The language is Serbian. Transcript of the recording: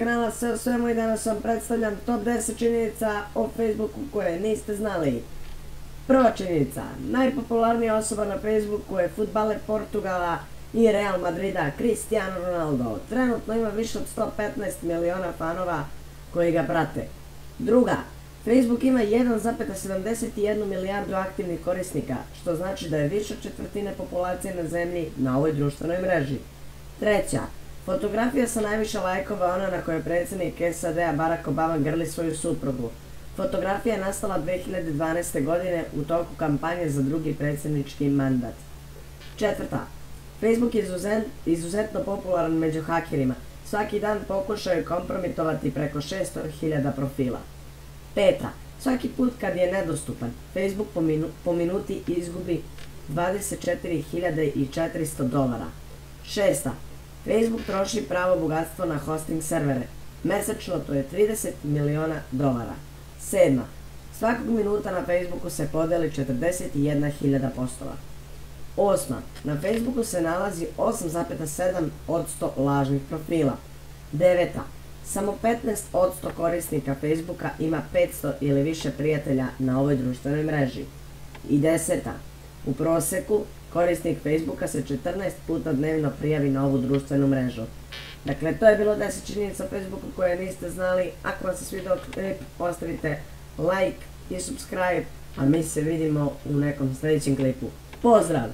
kanala Sve o svemu i danas vam predstavljam top 10 činjenica o Facebooku koje niste znali. Prva činjenica, najpopularnija osoba na Facebooku je fudbaler Portugala i Real Madrida Cristiano Ronaldo. Trenutno ima više od 115 miliona fanova koji ga prate. Druga, Facebook ima 1,71 milijardu aktivnih korisnika, što znači da je više od četvrtine populacije na zemlji na ovoj društvenoj mreži. Treća, fotografija sa najviše lajkova ona na kojoj predsjednik SAD-a Barack Obama grli svoju suprugu. Fotografija je nastala 2012. godine u toku kampanje za drugi predsjednički mandat. Četvrta, Facebook je izuzetno popularan među hakerima. Svaki dan pokušaju kompromitovati preko 600.000 profila. Peta, svaki put kad je nedostupan, Facebook po minuti izgubi $24.400. Šesta, Facebook troši pravo bogatstvo na hosting servere. Mesečno to je $30 miliona. Sedma, svakog minuta na Facebooku se podeli 41.000 postova. Osma, na Facebooku se nalazi 8,7% lažnih profila. Deveta, samo 15% korisnika Facebooka ima 500 ili više prijatelja na ovoj društvenoj mreži. I deseta, u proseku korisnik Facebooka se 14 puta dnevno prijavi na ovu društvenu mrežu. Dakle, to je bilo 10 činjenica o Facebooku koje niste znali. Ako vam se svidio klip, ostavite like i subscribe, a mi se vidimo u nekom sljedećem klipu. Pozdrav!